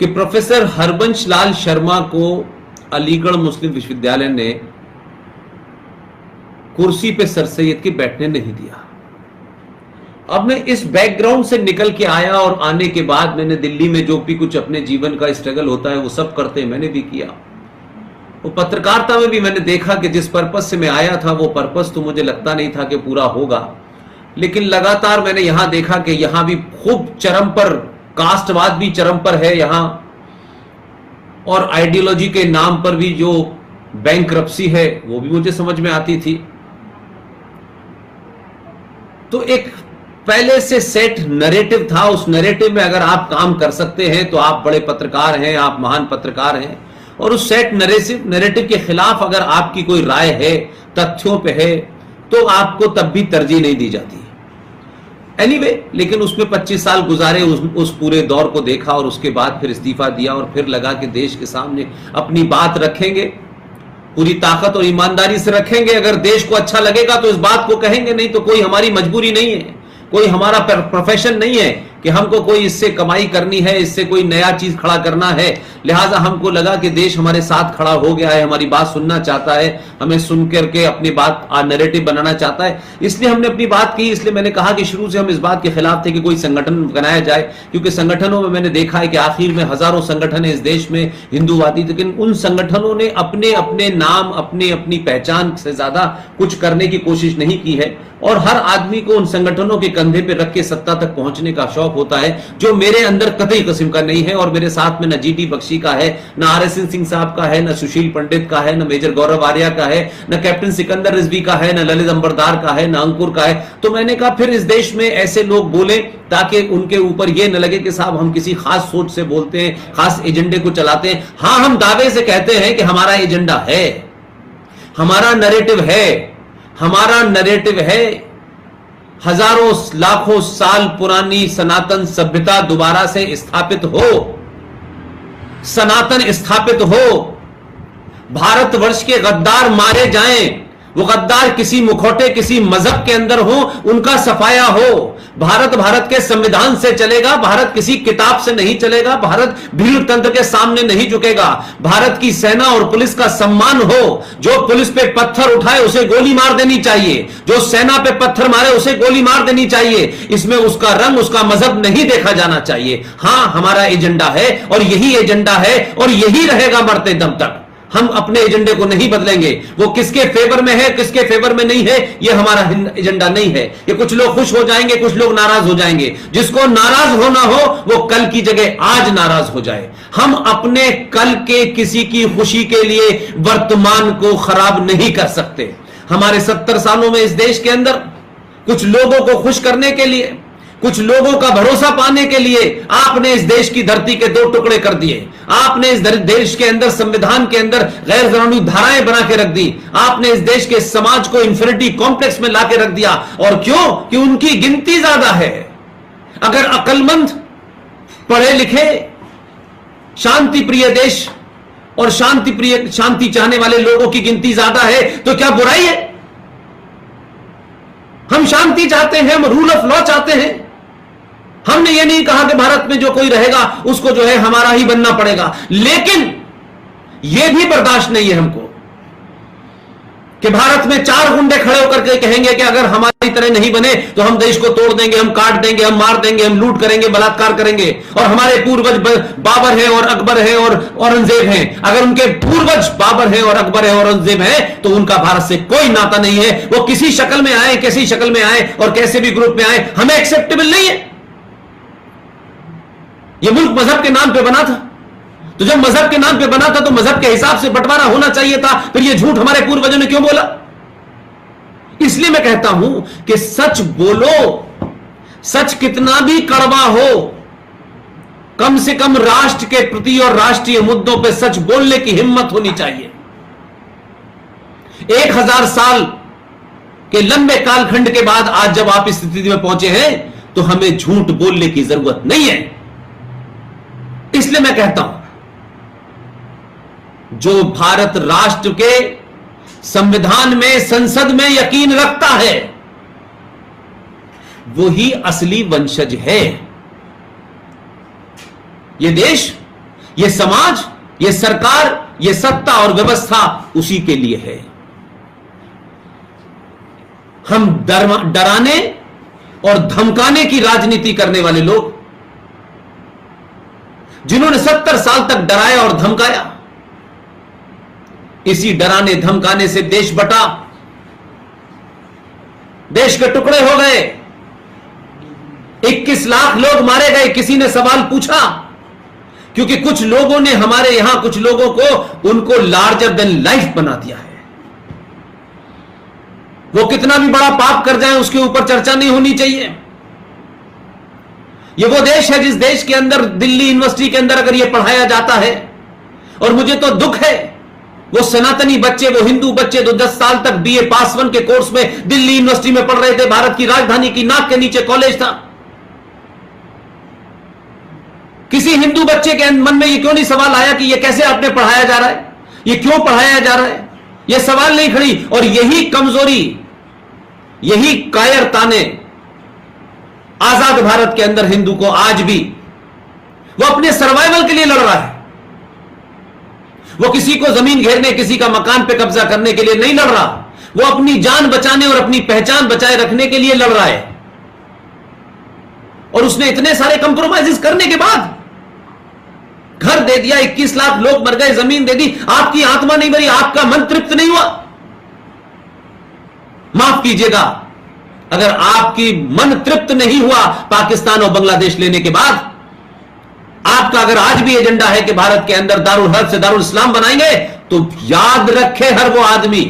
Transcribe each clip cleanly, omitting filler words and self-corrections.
कि प्रोफेसर हरबंश लाल शर्मा को अलीगढ़ मुस्लिम विश्वविद्यालय ने कुर्सी पे सर सैयद के बैठने नहीं दिया। अब मैं इस बैकग्राउंड से निकल के आया और आने के बाद मैंने दिल्ली में जो भी कुछ अपने जीवन का स्ट्रगल होता है वो सब करते मैंने भी किया। वो पत्रकारिता में भी मैंने देखा कि जिस पर्पस से मैं आया था वो पर्पस तो मुझे लगता नहीं था कि पूरा होगा, लेकिन लगातार मैंने यहां देखा कि यहां भी खूब चरम पर, कास्टवाद भी चरम पर है यहां, और आइडियोलॉजी के नाम पर भी जो बैंकरप्सी है वो भी मुझे समझ में आती थी। तो एक पहले से सेट नैरेटिव था, उस नैरेटिव में अगर आप काम कर सकते हैं तो आप बड़े पत्रकार हैं, आप महान पत्रकार हैं, और उस सेट नैरेटिव के खिलाफ अगर आपकी कोई राय है, तथ्यों पे है, तो आपको तब भी तरजीह नहीं दी जाती। एनीवे, लेकिन उसमें 25 साल गुजारे, उस पूरे दौर को देखा और उसके बाद फिर इस्तीफा दिया और फिर लगा कि देश के सामने अपनी बात रखेंगे, पूरी ताकत और ईमानदारी से रखेंगे। अगर देश को अच्छा लगेगा तो इस बात को कहेंगे, नहीं तो कोई हमारी मजबूरी नहीं है, कोई हमारा प्रोफेशन नहीं है कि हमको कोई इससे कमाई करनी है, इससे कोई नया चीज खड़ा करना है। लिहाजा हमको लगा कि देश हमारे साथ खड़ा हो गया है, हमारी बात सुनना चाहता है, हमें सुन करके अपनी बात नैरेटिव बनाना चाहता है, इसलिए हमने अपनी बात की। इसलिए मैंने कहा कि शुरू से हम इस बात के खिलाफ थे कि कोई संगठन बनाया जाए, क्योंकि संगठनों में मैंने देखा है कि आखिर में हजारों संगठन है इस देश में हिंदूवादी, लेकिन उन संगठनों ने अपने अपने नाम, अपने अपनी पहचान से ज्यादा कुछ करने की कोशिश नहीं की है, और हर आदमी को उन संगठनों के कंधे पे रख के सत्ता तक पहुंचने का शौक होता है, जो मेरे अंदर कतई किस्म का नहीं है। और मेरे साथ में न जीटी बख्शी का है, न RSN सिंह साहब का है, न सुशील पंडित का है, न मेजर गौरव आर्या का है, न कैप्टन सिकंदर रिजवी का है, न ललित अंबरदार का है, न अंकुर का है। तो मैंने कहा फिर इस देश में ऐसे लोग बोले ताकि उनके ऊपर यह न लगे कि साहब हम किसी खास सोच से बोलते हैं, खास एजेंडे को चलाते हैं। हां, हम दावे से कहते हैं कि हमारा एजेंडा है, हमारा नैरेटिव है, हमारा नैरेटिव है हजारों लाखों साल पुरानी सनातन सभ्यता दोबारा से स्थापित हो, सनातन स्थापित हो, भारतवर्ष के गद्दार मारे जाएं, वो गद्दार किसी मुखौटे, किसी मजहब के अंदर हो, उनका सफाया हो। भारत के संविधान से चलेगा, भारत किसी किताब से नहीं चलेगा, भारत भीड़ तंत्र के सामने नहीं झुकेगा। भारत की सेना और पुलिस का सम्मान हो, जो पुलिस पे पत्थर उठाए उसे गोली मार देनी चाहिए, जो सेना पे पत्थर मारे उसे गोली मार देनी चाहिए। इसमें उसका रंग, उसका मजहब नहीं देखा जाना चाहिए। हां, हमारा एजेंडा है और यही एजेंडा है और यही रहेगा मरते दम तक। हम अपने एजेंडे को नहीं बदलेंगे। वो किसके फेवर में है, किसके फेवर में नहीं है, ये हमारा एजेंडा नहीं है। ये कुछ लोग खुश हो जाएंगे, कुछ लोग नाराज हो जाएंगे। जिसको नाराज होना हो वो कल की जगह आज नाराज हो जाए। हम अपने कल के किसी की खुशी के लिए वर्तमान को खराब नहीं कर सकते। हमारे 70 सालों में इस देश के अंदर कुछ लोगों को खुश करने के लिए, कुछ लोगों का भरोसा पाने के लिए आपने इस देश की धरती के 2 टुकड़े कर दिए। आपने इस देश के अंदर, संविधान के अंदर गैर कानूनी धाराएं बना के रख दी। आपने इस देश के समाज को इंफिनिटी कॉम्प्लेक्स में लाके रख दिया। और क्यों? कि उनकी गिनती ज्यादा है। अगर अक्लमंद, पढ़े लिखे, शांति प्रिय देश और शांति चाहने वाले लोगों की गिनती ज्यादा है तो क्या बुराई है? हम शांति चाहते हैं, हम रूल ऑफ लॉ चाहते हैं। हमने ये नहीं कहा कि भारत में जो कोई रहेगा उसको जो है हमारा ही बनना पड़ेगा, लेकिन यह भी बर्दाश्त नहीं है हमको कि भारत में 4 गुंडे खड़े होकर के कहेंगे कि अगर हमारी तरह नहीं बने तो हम देश को तोड़ देंगे, हम काट देंगे, हम मार देंगे, हम लूट करेंगे, बलात्कार करेंगे। और हमारे पूर्वज बाबर है और अकबर है और औरंगजेब हैं। अगर उनके पूर्वज बाबर है और अकबर है और औरंगजेब है तो उनका भारत से कोई नाता नहीं है। वो किसी शक्ल में आए, कैसी शक्ल में आए और कैसे भी ग्रुप में आए, हमें एक्सेप्टेबल नहीं है। यह मुल्क मजहब के नाम पे बना था, तो जब मजहब के नाम पे बना था तो मजहब के हिसाब से बंटवारा होना चाहिए था। फिर यह झूठ हमारे पूर्वजों ने क्यों बोला? इसलिए मैं कहता हूं कि सच बोलो, सच कितना भी कड़वा हो, कम से कम राष्ट्र के प्रति और राष्ट्रीय मुद्दों पर सच बोलने की हिम्मत होनी चाहिए। 1000 साल के लंबे कालखंड के बाद आज जब आप इस स्थिति में पहुंचे हैं तो हमें झूठ बोलने की जरूरत नहीं है। इसलिए मैं कहता हूं, जो भारत राष्ट्र के संविधान में, संसद में यकीन रखता है वही असली वंशज है। यह देश ये समाज, ये सरकार, ये सत्ता और व्यवस्था उसी के लिए है। हम डराने और धमकाने की राजनीति करने वाले लोग, जिन्होंने 70 साल तक डराया और धमकाया, इसी डराने धमकाने से देश बटा, देश के टुकड़े हो गए, 21 लाख लोग मारे गए। किसी ने सवाल पूछा, क्योंकि कुछ लोगों ने हमारे यहां कुछ लोगों को उनको लार्जर देन लाइफ बना दिया है। वो कितना भी बड़ा पाप कर जाए उसके ऊपर चर्चा नहीं होनी चाहिए। ये वो देश है जिस देश के अंदर, दिल्ली यूनिवर्सिटी के अंदर अगर ये पढ़ाया जाता है, और मुझे तो दुख है, वो सनातनी बच्चे, वो हिंदू बच्चे जो 10 साल तक बीए पास 1 के कोर्स में दिल्ली यूनिवर्सिटी में पढ़ रहे थे, भारत की राजधानी की नाक के नीचे कॉलेज था, किसी हिंदू बच्चे के मन में ये क्यों नहीं सवाल आया कि ये कैसे आपने पढ़ाया जा रहा है, ये क्यों पढ़ाया जा रहा है? ये सवाल नहीं खड़ी। और यही कमजोरी, यही कायरता ने आजाद भारत के अंदर हिंदू को आज भी, वो अपने सर्वाइवल के लिए लड़ रहा है। वो किसी को जमीन घेरने, किसी का मकान पे कब्जा करने के लिए नहीं लड़ रहा, वो अपनी जान बचाने और अपनी पहचान बचाए रखने के लिए लड़ रहा है। और उसने इतने सारे कंप्रोमाइजेस करने के बाद घर दे दिया, 21 लाख लोग मर गए, जमीन दे दी, आपकी आत्मा नहीं भरी, आपका मन तृप्त नहीं हुआ? माफ कीजिएगा, अगर आपकी मन तृप्त नहीं हुआ पाकिस्तान और बांग्लादेश लेने के बाद, आपका अगर आज भी एजेंडा है कि भारत के अंदर दारुल हर्ब से दारुल इस्लाम बनाएंगे, तो याद रखे हर वो आदमी,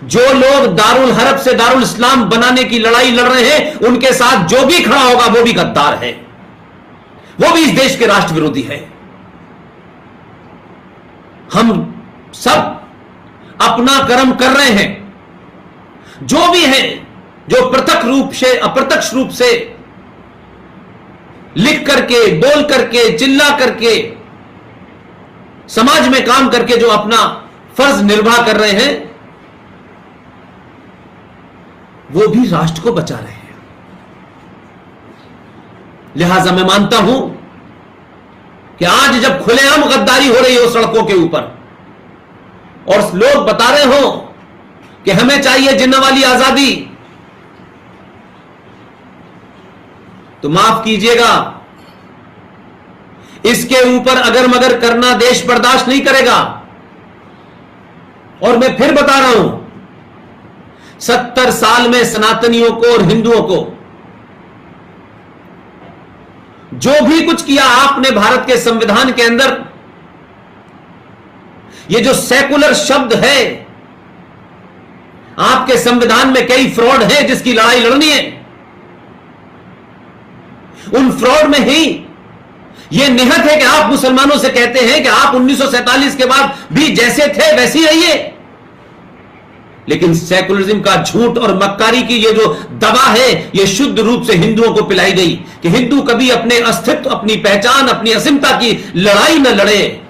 जो लोग दारुल हर्ब से दारुल इस्लाम बनाने की लड़ाई लड़ रहे हैं, उनके साथ जो भी खड़ा होगा वो भी गद्दार है, वो भी इस देश के राष्ट्र विरोधी है। हम सब अपना कर्म कर रहे हैं। जो भी है, जो प्रत्यक्ष रूप से अप्रत्यक्ष रूप से लिख करके, बोल करके, चिल्ला करके, समाज में काम करके जो अपना फर्ज निर्वाह कर रहे हैं, वो भी राष्ट्र को बचा रहे हैं। लिहाजा मैं मानता हूं कि आज जब खुलेआम गद्दारी हो रही हो सड़कों के ऊपर, और लोग बता रहे हो कि हमें चाहिए जिन्ना वाली आजादी, तो माफ कीजिएगा, इसके ऊपर अगर मगर करना देश बर्दाश्त नहीं करेगा। और मैं फिर बता रहा हूं, 70 साल में सनातनियों को और हिंदुओं को जो भी कुछ किया आपने भारत के संविधान के अंदर, ये जो सेकुलर शब्द है, आपके संविधान में कई फ्रॉड है जिसकी लड़ाई लड़नी है। उन फ्रॉड में ही यह निहत है कि आप मुसलमानों से कहते हैं कि आप 1947 के बाद भी जैसे थे वैसे ही रहिए, लेकिन सेकुलरिज्म का झूठ और मक्कारी की ये जो दवा है, ये शुद्ध रूप से हिंदुओं को पिलाई गई कि हिंदू कभी अपने अस्तित्व, अपनी पहचान, अपनी अस्मिता की लड़ाई न लड़े,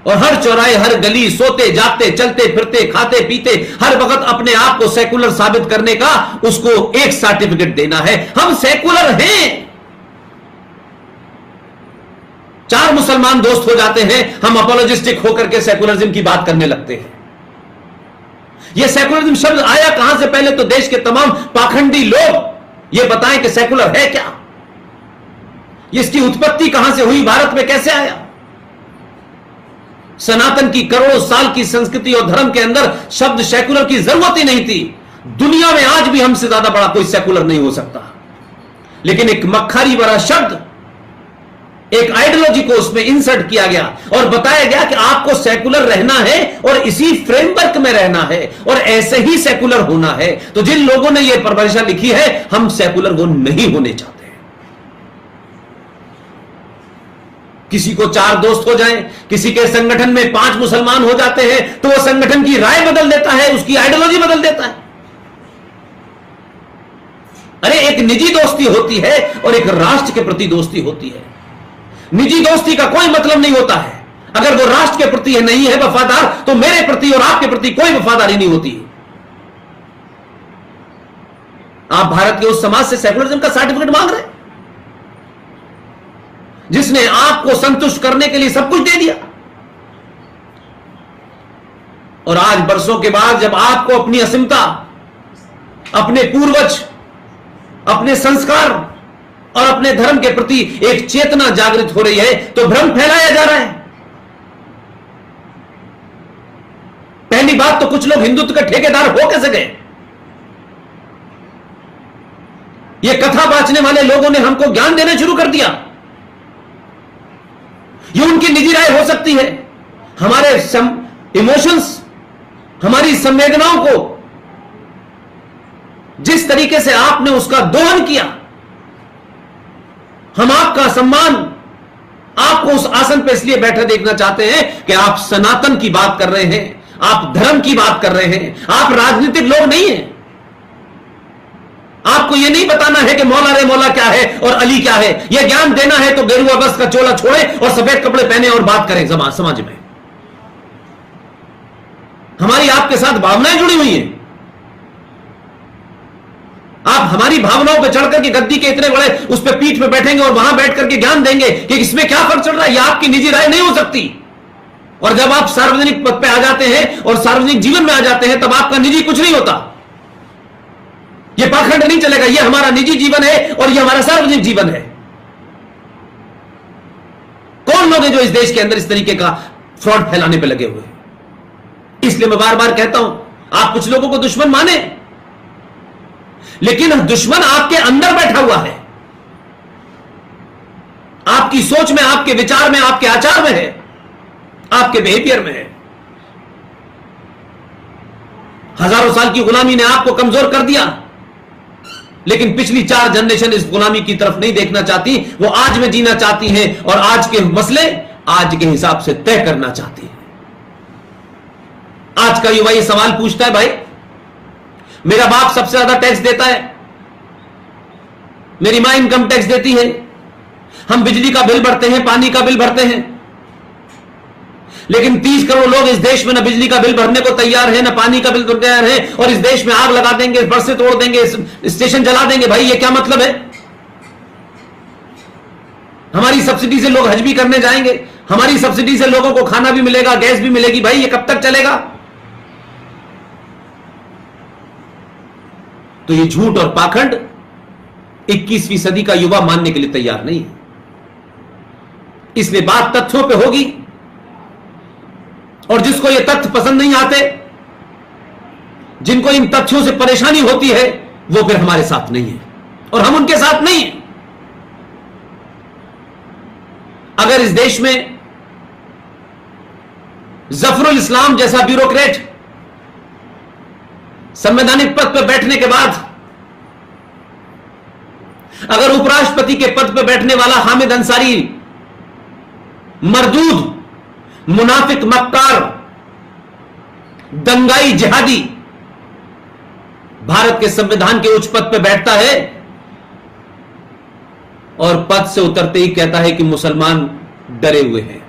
और हर चौराहे, हर गली, सोते जागते, चलते फिरते, खाते पीते, हर वक्त अपने आप को सेकुलर साबित करने का उसको एक सर्टिफिकेट देना है। हम सेकुलर हैं। 4 मुसलमान दोस्त हो जाते हैं, हम अपोलोजिस्टिक होकर के सेकुलरिज्म की बात करने लगते हैं। यह सेकुलरिज्म शब्द आया कहां से? पहले तो देश के तमाम पाखंडी लोग यह बताएं कि सेकुलर है क्या, इसकी उत्पत्ति कहां से हुई, भारत में कैसे आया। सनातन की करोड़ों साल की संस्कृति और धर्म के अंदर शब्द सेकुलर की जरूरत ही नहीं थी। दुनिया में आज भी हमसे ज्यादा बड़ा कोई सेकुलर नहीं हो सकता, लेकिन एक मक्खारी भरा शब्द, एक आइडियोलॉजी को उसमें इंसर्ट किया गया और बताया गया कि आपको सेकुलर रहना है और इसी फ्रेमवर्क में रहना है और ऐसे ही सेकुलर होना है। तो जिन लोगों ने यह परिभाषा लिखी है, हम सेकुलर वो नहीं होने चाहते। किसी को 4 दोस्त हो जाएं, किसी के संगठन में 5 मुसलमान हो जाते हैं, तो वो संगठन की राय बदल देता है, उसकी आइडियोलॉजी बदल देता है। अरे एक निजी दोस्ती होती है और एक राष्ट्र के प्रति दोस्ती होती है। निजी दोस्ती का कोई मतलब नहीं होता है। अगर वो राष्ट्र के प्रति है, नहीं है वफादार, तो मेरे प्रति और आपके प्रति कोई वफादारी नहीं होती। आप भारत के उस समाज से सेकुलरिज्म का सर्टिफिकेट मांग रहे हैं। जिसने आपको संतुष्ट करने के लिए सब कुछ दे दिया। और आज बरसों के बाद जब आपको अपनी अस्मिता, अपने पूर्वज, अपने संस्कार और अपने धर्म के प्रति एक चेतना जागृत हो रही है, तो भ्रम फैलाया जा रहा है। पहली बात तो कुछ लोग हिंदुत्व के ठेकेदार हो कैसे गए? ये कथा बांचने वाले लोगों ने हमको ज्ञान देना शुरू कर दिया। ये उनकी निजी राय हो सकती है। हमारे इमोशंस, हमारी संवेदनाओं को जिस तरीके से आपने उसका दोहन किया, हम आपका सम्मान, आपको उस आसन पर इसलिए बैठे देखना चाहते हैं कि आप सनातन की बात कर रहे हैं, आप धर्म की बात कर रहे हैं, आप राजनीतिक लोग नहीं हैं। आपको यह नहीं बताना है कि मौला रे मौला क्या है और अली क्या है। यह ज्ञान देना है तो गेरुआ बस का चोला छोड़े और सफेद कपड़े पहने और बात करें समाज में। हमारी आपके साथ भावनाएं जुड़ी हुई हैं। आप हमारी भावनाओं पर चढ़कर के गद्दी के इतने बड़े उस पर पीठ पे बैठेंगे और वहां बैठ करके ज्ञान देंगे कि इसमें क्या फर्क चल रहा है। यह आपकी निजी राय नहीं हो सकती। और जब आप सार्वजनिक पद पे आ जाते हैं और सार्वजनिक जीवन में आ जाते हैं, तब आपका निजी कुछ नहीं होता। यह पाखंड नहीं चलेगा। यह हमारा निजी जीवन है और यह हमारा सार्वजनिक जीवन है। कौन लोग हैं जो इस देश के अंदर इस तरीके का फ्रॉड फैलाने पे लगे हुए हैं? इसलिए मैं बार बार कहता हूं, आप कुछ लोगों को दुश्मन माने, लेकिन दुश्मन आपके अंदर बैठा हुआ है, आपकी सोच में, आपके विचार में, आपके आचार में है, आपके बिहेवियर में है। हजारों साल की गुलामी ने आपको कमजोर कर दिया, लेकिन पिछली 4 जनरेशन इस गुलामी की तरफ नहीं देखना चाहती। वो आज में जीना चाहती हैं और आज के मसले आज के हिसाब से तय करना चाहती है। आज का युवा ये सवाल पूछता है, भाई मेरा बाप सबसे ज्यादा टैक्स देता है, मेरी मां इनकम टैक्स देती है, हम बिजली का बिल भरते हैं, पानी का बिल भरते हैं, लेकिन 30 करोड़ लोग इस देश में न बिजली का बिल भरने को तैयार है, न पानी का बिल तैयार है, और इस देश में आग लगा देंगे, बरसे तोड़ देंगे, स्टेशन जला देंगे। भाई ये क्या मतलब है? हमारी सब्सिडी से लोग हज भी करने जाएंगे, हमारी सब्सिडी से लोगों को खाना भी मिलेगा, गैस भी मिलेगी। भाई ये कब तक चलेगा? तो ये झूठ और पाखंड 21वीं सदी का युवा मानने के लिए तैयार नहीं है। इसलिए बात तथ्यों पे होगी, और जिसको ये तथ्य पसंद नहीं आते, जिनको इन तथ्यों से परेशानी होती है, वो फिर हमारे साथ नहीं है और हम उनके साथ नहीं है। अगर इस देश में जफरुल इस्लाम जैसा ब्यूरोक्रेट संवैधानिक पद पर बैठने के बाद, अगर उपराष्ट्रपति के पद पर बैठने वाला हामिद अंसारी मरदूद, मुनाफिक, मक्कार, दंगाई, जिहादी भारत के संविधान के उच्च पद पर बैठता है और पद से उतरते ही कहता है कि मुसलमान डरे हुए हैं,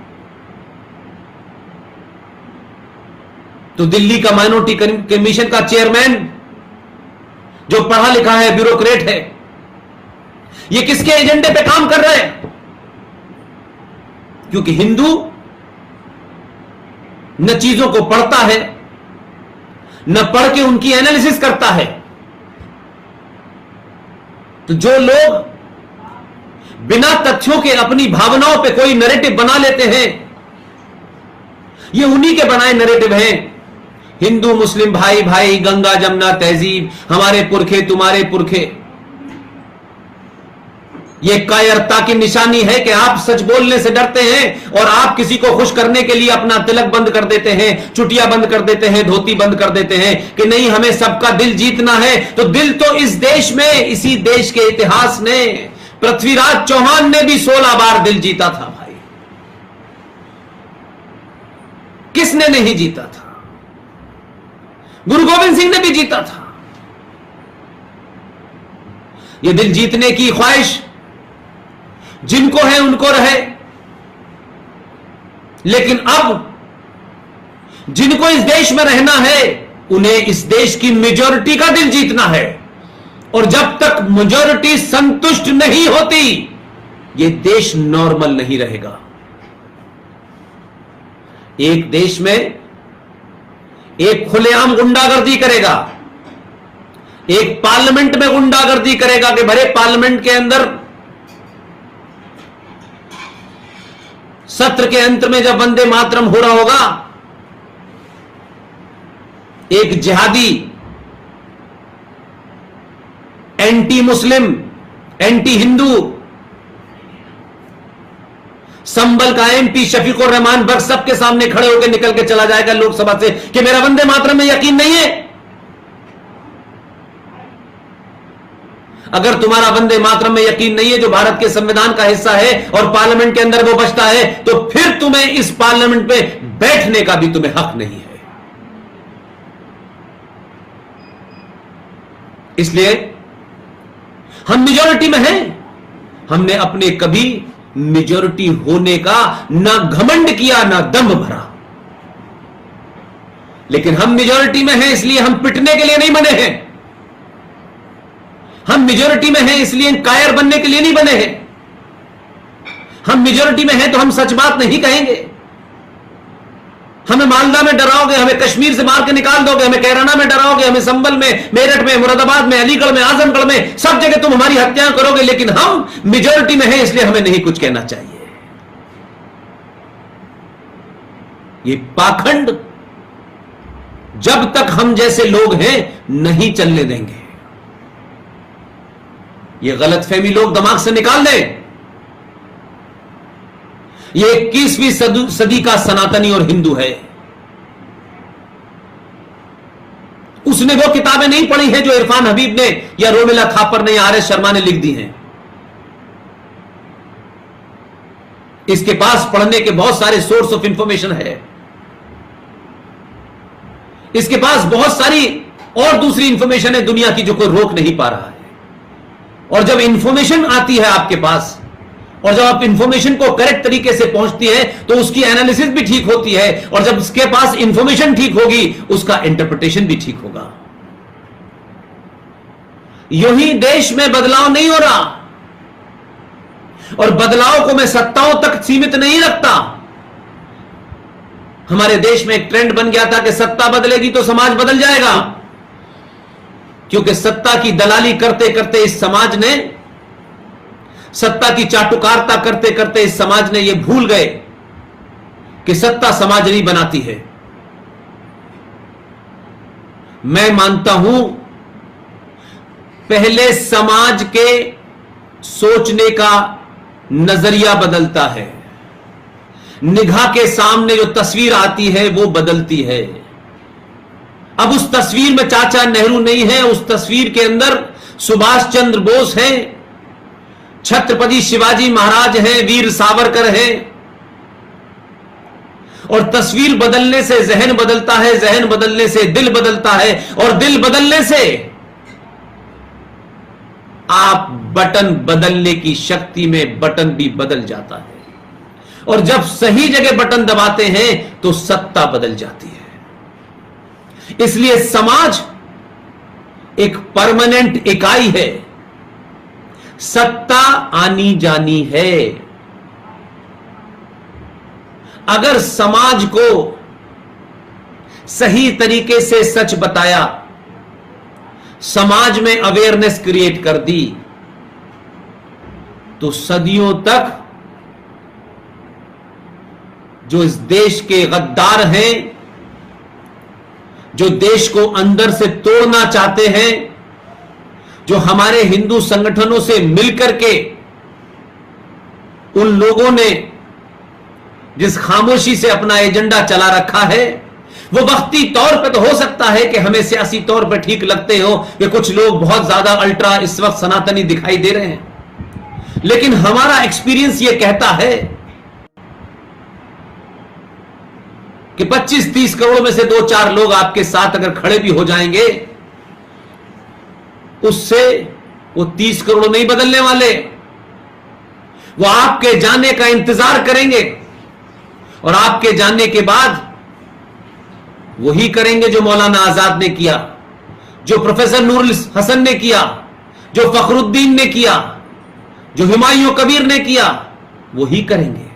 तो दिल्ली का माइनॉरिटी कमीशन का चेयरमैन जो पढ़ा लिखा है, ब्यूरोक्रेट है, ये किसके एजेंडे पे काम कर रहे हैं? क्योंकि हिंदू न चीजों को पढ़ता है, न पढ़ के उनकी एनालिसिस करता है। तो जो लोग बिना तथ्यों के अपनी भावनाओं पे कोई नैरेटिव बना लेते हैं, ये उन्हीं के बनाए नैरेटिव हैं। हिंदू मुस्लिम भाई भाई, गंगा जमुना तहजीब, हमारे पुरखे तुम्हारे पुरखे। यह कायरता की निशानी है कि आप सच बोलने से डरते हैं और आप किसी को खुश करने के लिए अपना तिलक बंद कर देते हैं, चुटिया बंद कर देते हैं, धोती बंद कर देते हैं कि नहीं हमें सबका दिल जीतना है। तो दिल तो इस देश में, इसी देश के इतिहास ने, पृथ्वीराज चौहान ने भी 16 बार दिल जीता था। भाई किसने नहीं जीता था? गुरु गोविंद सिंह ने भी जीता था। यह दिल जीतने की ख्वाहिश जिनको है उनको रहे, लेकिन अब जिनको इस देश में रहना है, उन्हें इस देश की मेजॉरिटी का दिल जीतना है। और जब तक मेजॉरिटी संतुष्ट नहीं होती, यह देश नॉर्मल नहीं रहेगा। एक देश में एक खुलेआम गुंडागर्दी करेगा, एक पार्लियामेंट में गुंडागर्दी करेगा कि भरे पार्लियामेंट के अंदर सत्र के अंत में जब वंदे मातरम हो रहा होगा, एक जिहादी, एंटी मुस्लिम, एंटी हिंदू, संबल का एमपी शफीकुर रहमान बख्श सबके सामने खड़े होकर निकल के चला जाएगा लोकसभा से कि मेरा वंदे मातरम में यकीन नहीं है। अगर तुम्हारा वंदे मातरम में यकीन नहीं है, जो भारत के संविधान का हिस्सा है और पार्लियामेंट के अंदर वो बचता है, तो फिर तुम्हें इस पार्लियामेंट पे बैठने का भी तुम्हें हक नहीं है। इसलिए हम मेजॉरिटी में हैं। हमने अपने कभी मेजॉरिटी होने का ना घमंड किया ना दम्भ भरा, लेकिन हम मेजॉरिटी में हैं इसलिए हम पिटने के लिए नहीं बने हैं। हम मेजॉरिटी में हैं इसलिए कायर बनने के लिए नहीं बने हैं। हम मेजॉरिटी में हैं तो हम सच बात नहीं कहेंगे। हमें मालदा में डराओगे, हमें कश्मीर से मार के निकाल दोगे, हमें कैराना में डराओगे, हमें संबल में, मेरठ में, मुरादाबाद में, अलीगढ़ में, आजमगढ़ में, सब जगह तुम हमारी हत्याएं करोगे, लेकिन हम मेजॉरिटी में हैं इसलिए हमें नहीं कुछ कहना चाहिए। ये पाखंड जब तक हम जैसे लोग हैं नहीं चलने देंगे। ये गलतफहमी लोग दिमाग से निकाल दें। ये 21वीं सदी का सनातनी और हिंदू है। उसने वो किताबें नहीं पढ़ी हैं जो इरफान हबीब ने या रोमिला थापर ने या आर एस शर्मा ने लिख दी हैं। इसके पास पढ़ने के बहुत सारे सोर्स ऑफ इंफॉर्मेशन है। इसके पास बहुत सारी और दूसरी इंफॉर्मेशन है दुनिया की जो कोई रोक नहीं पा रहा है। और जब इंफॉर्मेशन आती है आपके पास और जब आप इंफॉर्मेशन को करेक्ट तरीके से पहुंचती है तो उसकी एनालिसिस भी ठीक होती है, और जब उसके पास इंफॉर्मेशन ठीक होगी उसका इंटरप्रिटेशन भी ठीक होगा। यूं ही देश में बदलाव नहीं हो रहा, और बदलाव को मैं सत्ताओं तक सीमित नहीं रखता। हमारे देश में एक ट्रेंड बन गया था कि सत्ता बदलेगी तो समाज बदल जाएगा, क्योंकि सत्ता की दलाली करते करते इस समाज ने, सत्ता की चाटुकारिता करते करते इस समाज ने यह भूल गए कि सत्ता समाज नहीं बनाती है। मैं मानता हूं पहले समाज के सोचने का नजरिया बदलता है, निगाह के सामने जो तस्वीर आती है वो बदलती है। अब उस तस्वीर में चाचा नेहरू नहीं है, उस तस्वीर के अंदर सुभाष चंद्र बोस हैं, छत्रपति शिवाजी महाराज हैं, वीर सावरकर हैं। और तस्वीर बदलने से जहन बदलता है, जहन बदलने से दिल बदलता है, और दिल बदलने से आप बटन बदलने की शक्ति में बटन भी बदल जाता है। और जब सही जगह बटन दबाते हैं तो सत्ता बदल जाती है। इसलिए समाज एक परमानेंट इकाई है, सत्ता आनी जानी है। अगर समाज को सही तरीके से सच बताया, समाज में अवेयरनेस क्रिएट कर दी, तो सदियों तक जो इस देश के गद्दार हैं, जो देश को अंदर से तोड़ना चाहते हैं, जो हमारे हिंदू संगठनों से मिलकर के उन लोगों ने जिस खामोशी से अपना एजेंडा चला रखा है, वो वक्ती तौर पे तो हो सकता है कि हमें सियासी तौर पे ठीक लगते हो कि कुछ लोग बहुत ज्यादा अल्ट्रा इस वक्त सनातनी दिखाई दे रहे हैं, लेकिन हमारा एक्सपीरियंस ये कहता है कि 25-30 करोड़ में से 2-4 लोग आपके साथ अगर खड़े भी हो जाएंगे, उससे वो 30 करोड़ नहीं बदलने वाले। वो आपके जाने का इंतजार करेंगे, और आपके जाने के बाद वही करेंगे जो मौलाना आजाद ने किया, जो प्रोफेसर नूरुल हसन ने किया, जो फखरुद्दीन ने किया, जो हुमायूं कबीर ने किया वो ही करेंगे।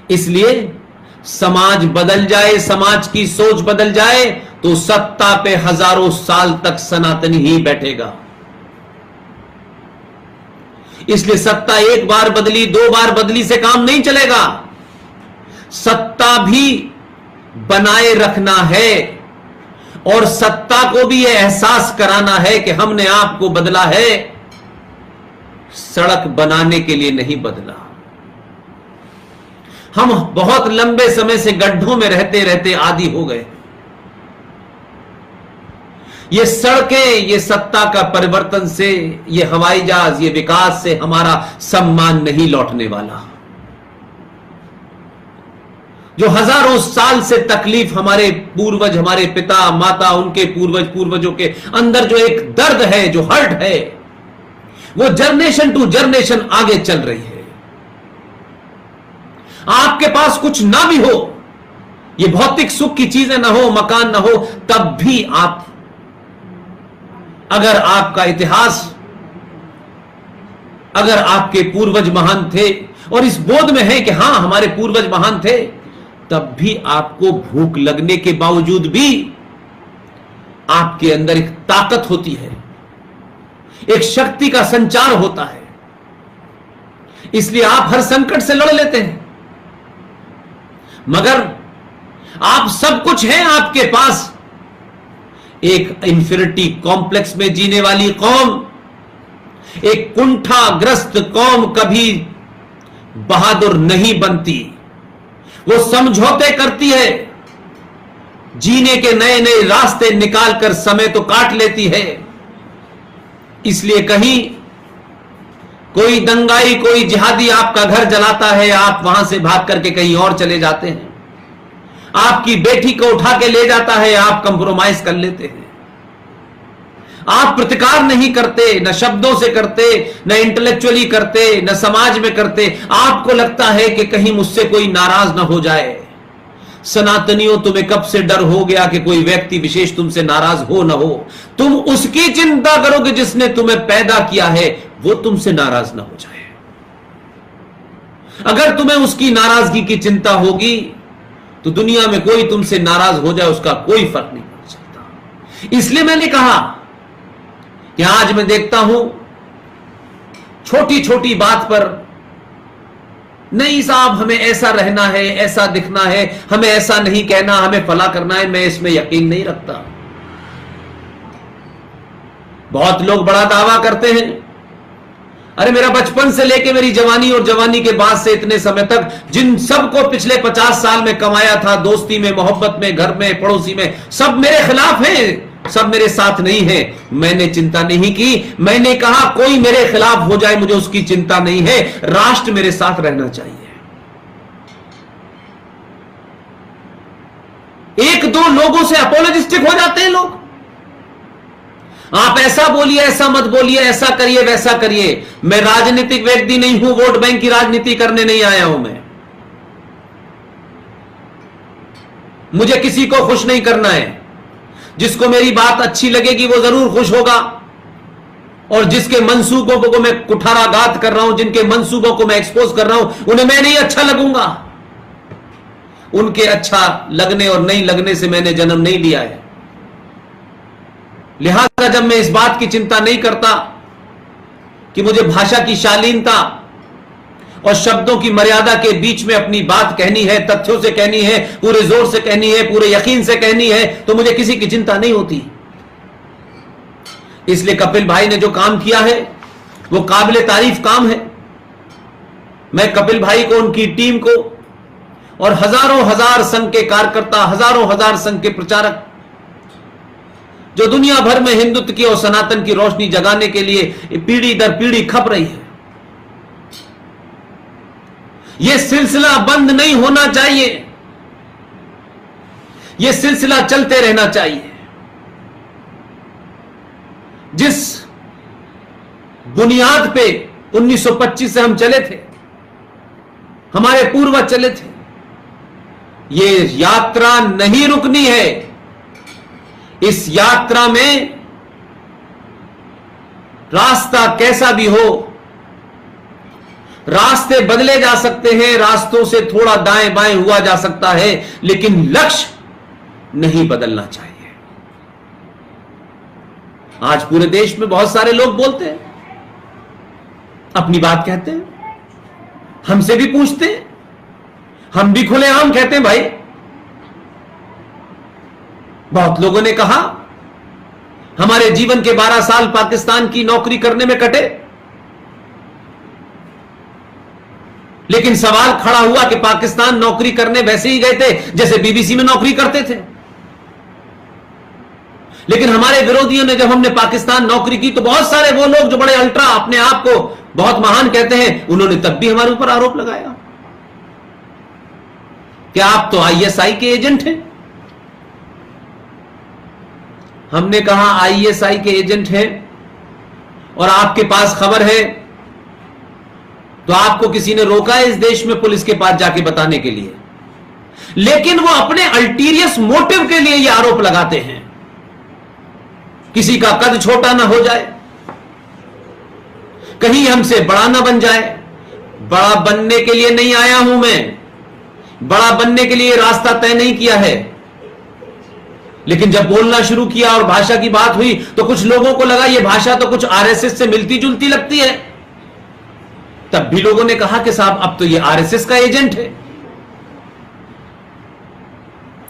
इसलिए समाज बदल जाए, समाज की सोच बदल जाए तो सत्ता पे हजारों साल तक सनातनी ही बैठेगा। इसलिए सत्ता एक बार बदली, दो बार बदली से काम नहीं चलेगा। सत्ता भी बनाए रखना है और सत्ता को भी यह एहसास कराना है कि हमने आपको बदला है, सड़क बनाने के लिए नहीं बदला। हम बहुत लंबे समय से गड्ढों में रहते रहते आदी हो गए। ये सड़कें, ये सत्ता का परिवर्तन से, ये हवाई जहाज, ये विकास से हमारा सम्मान नहीं लौटने वाला। जो हजारों साल से तकलीफ हमारे पूर्वज, हमारे पिता माता, उनके पूर्वजों के अंदर जो एक दर्द है, जो हर्ट है, वो जनरेशन टू जनरेशन आगे चल रही है। आपके पास कुछ ना भी हो, ये भौतिक सुख की चीजें ना हो, मकान ना हो, तब भी आप, अगर आपका इतिहास, अगर आपके पूर्वज महान थे और इस बोध में है कि हां हमारे पूर्वज महान थे, तब भी आपको भूख लगने के बावजूद भी आपके अंदर एक ताकत होती है, एक शक्ति का संचार होता है। इसलिए आप हर संकट से लड़ लेते हैं। मगर आप सब कुछ है आपके पास, एक इंफिनिटी कॉम्प्लेक्स में जीने वाली कौम, एक कुंठाग्रस्त कौम कभी बहादुर नहीं बनती। वो समझौते करती है, जीने के नए नए रास्ते निकालकर समय तो काट लेती है। इसलिए कहीं कोई दंगाई, कोई जिहादी आपका घर जलाता है, आप वहां से भाग करके कहीं और चले जाते हैं। आपकी बेटी को उठा के ले जाता है, आप कंप्रोमाइज कर लेते हैं। आप प्रतिकार नहीं करते, न शब्दों से करते, न इंटेलेक्चुअली करते, न समाज में करते। आपको लगता है कि कहीं मुझसे कोई नाराज ना हो जाए। सनातनियों, तुम्हें कब से डर हो गया कि कोई व्यक्ति विशेष तुमसे नाराज हो ना हो? तुम उसकी चिंता करोगे जिसने तुम्हें पैदा किया है, वो तुमसे नाराज ना हो जाए। अगर तुम्हें उसकी नाराजगी की चिंता होगी तो दुनिया में कोई तुमसे नाराज हो जाए, उसका कोई फर्क नहीं पड़ सकता। इसलिए मैंने कहा कि आज मैं देखता हूं छोटी छोटी बात पर, नहीं साहब हमें ऐसा रहना है, ऐसा दिखना है, हमें ऐसा नहीं कहना, हमें फला करना है, मैं इसमें यकीन नहीं रखता। बहुत लोग बड़ा दावा करते हैं, अरे मेरा बचपन से लेके मेरी जवानी और जवानी के बाद से इतने समय तक जिन सबको पिछले 50 साल में कमाया था, दोस्ती में, मोहब्बत में, घर में, पड़ोसी में, सब मेरे खिलाफ हैं, सब मेरे साथ नहीं है। मैंने चिंता नहीं की। मैंने कहा कोई मेरे खिलाफ हो जाए, मुझे उसकी चिंता नहीं है, राष्ट्र मेरे साथ रहना चाहिए। एक दो लोगों से अपोलोजिस्टिक हो जाते हैं लोग, आप ऐसा बोलिए, ऐसा मत बोलिए, ऐसा करिए, वैसा करिए। मैं राजनीतिक व्यक्ति नहीं हूं, वोट बैंक की राजनीति करने नहीं आया हूं मैं। मुझे किसी को खुश नहीं करना है। जिसको मेरी बात अच्छी लगेगी वो जरूर खुश होगा, और जिसके मंसूबों को मैं कुठाराघात कर रहा हूं, जिनके मंसूबों को मैं एक्सपोज कर रहा हूं, उन्हें मैं नहीं अच्छा लगूंगा। उनके अच्छा लगने और नहीं लगने से मैंने जन्म नहीं लिया है। लिहाजा जब मैं इस बात की चिंता नहीं करता कि मुझे भाषा की शालीनता और शब्दों की मर्यादा के बीच में अपनी बात कहनी है, तथ्यों से कहनी है, पूरे जोर से कहनी है, पूरे यकीन से कहनी है, तो मुझे किसी की चिंता नहीं होती। इसलिए कपिल भाई ने जो काम किया है वो काबिले तारीफ काम है। मैं कपिल भाई को, उनकी टीम को और हजारों हजार संघ के कार्यकर्ता, हजारों हजार संघ के प्रचारक जो दुनिया भर में हिंदुत्व की और सनातन की रोशनी जगाने के लिए पीढ़ी दर पीढ़ी खप रही है, यह सिलसिला बंद नहीं होना चाहिए, यह सिलसिला चलते रहना चाहिए। जिस बुनियाद पे 1925 से हम चले थे, हमारे पूर्वज चले थे, यह यात्रा नहीं रुकनी है। इस यात्रा में रास्ता कैसा भी हो, रास्ते बदले जा सकते हैं, रास्तों से थोड़ा दाएं बाएं हुआ जा सकता है, लेकिन लक्ष्य नहीं बदलना चाहिए। आज पूरे देश में बहुत सारे लोग बोलते हैं, अपनी बात कहते हैं, हमसे भी पूछते हैं, हम भी खुलेआम कहते हैं भाई। बहुत लोगों ने कहा हमारे जीवन के 12 साल पाकिस्तान की नौकरी करने में कटे, लेकिन सवाल खड़ा हुआ कि पाकिस्तान नौकरी करने वैसे ही गए थे जैसे बीबीसी में नौकरी करते थे। लेकिन हमारे विरोधियों ने, जब हमने पाकिस्तान नौकरी की, तो बहुत सारे वो लोग जो बड़े अल्ट्रा अपने आप को बहुत महान कहते हैं, उन्होंने तब भी हमारे ऊपर आरोप लगाया कि आप तो आईएसआई के एजेंट हैं। हमने कहा आईएसआई के एजेंट हैं और आपके पास खबर है, तो आपको किसी ने रोका है इस देश में पुलिस के पास जाके बताने के लिए, लेकिन वो अपने अल्टीरियस मोटिव के लिए ये आरोप लगाते हैं। किसी का कद छोटा ना हो जाए, कहीं हमसे बड़ा ना बन जाए। बड़ा बनने के लिए नहीं आया हूं मैं, बड़ा बनने के लिए रास्ता तय नहीं किया है। लेकिन जब बोलना शुरू किया और भाषा की बात हुई, तो कुछ लोगों को लगा ये भाषा तो कुछ आरएसएस से मिलती जुलती लगती है। तब भी लोगों ने कहा कि साहब अब तो ये आरएसएस का एजेंट है।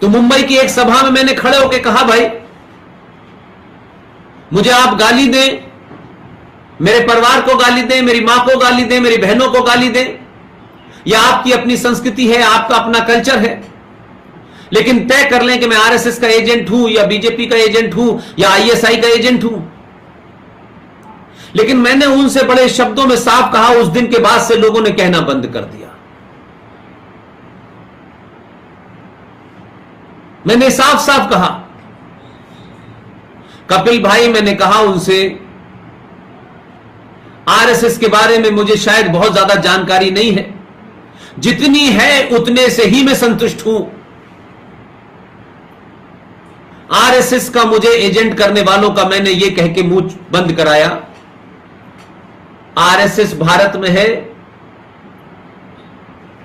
तो मुंबई की एक सभा में मैंने खड़े होकर कहा, भाई मुझे आप गाली दें, मेरे परिवार को गाली दें, मेरी मां को गाली दें, मेरी बहनों को गाली दें, यह आपकी अपनी संस्कृति है, आपका अपना कल्चर है, लेकिन तय कर लें कि मैं आरएसएस का एजेंट हूं या बीजेपी का एजेंट हूं या आईएसआई का एजेंट हूं। लेकिन मैंने उनसे बड़े शब्दों में साफ कहा, उस दिन के बाद से लोगों ने कहना बंद कर दिया। मैंने साफ साफ कहा, कपिल भाई, मैंने कहा उनसे, आरएसएस के बारे में मुझे शायद बहुत ज्यादा जानकारी नहीं है, जितनी है उतने से ही मैं संतुष्ट हूं। आरएसएस का मुझे एजेंट करने वालों का मैंने यह कह के मुंह बंद कराया, आरएसएस भारत में है,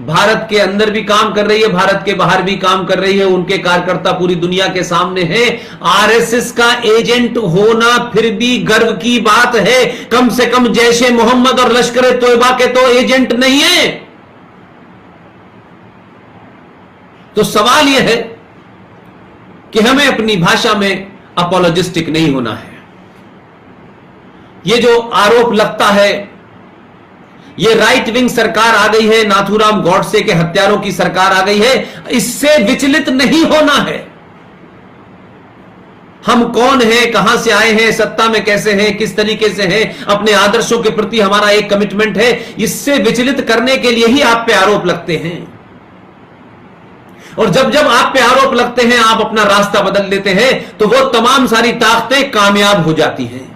भारत के अंदर भी काम कर रही है, भारत के बाहर भी काम कर रही है, उनके कार्यकर्ता पूरी दुनिया के सामने हैं। आरएसएस का एजेंट होना फिर भी गर्व की बात है, कम से कम जैशे मोहम्मद और लश्कर तोयबा के तो एजेंट नहीं है। तो सवाल यह है कि हमें अपनी भाषा में अपोलोजिस्टिक नहीं होना है। ये जो आरोप लगता है, ये राइट विंग सरकार आ गई है, नाथूराम गॉडसे के हत्यारों की सरकार आ गई है, इससे विचलित नहीं होना है। हम कौन हैं, कहां से आए हैं, सत्ता में कैसे हैं, किस तरीके से हैं, अपने आदर्शों के प्रति हमारा एक कमिटमेंट है, इससे विचलित करने के लिए ही आप पे आरोप लगते हैं। और जब जब आप पे आरोप लगते हैं, आप अपना रास्ता बदल देते हैं, तो वो तमाम सारी ताकतें कामयाब हो जाती हैं।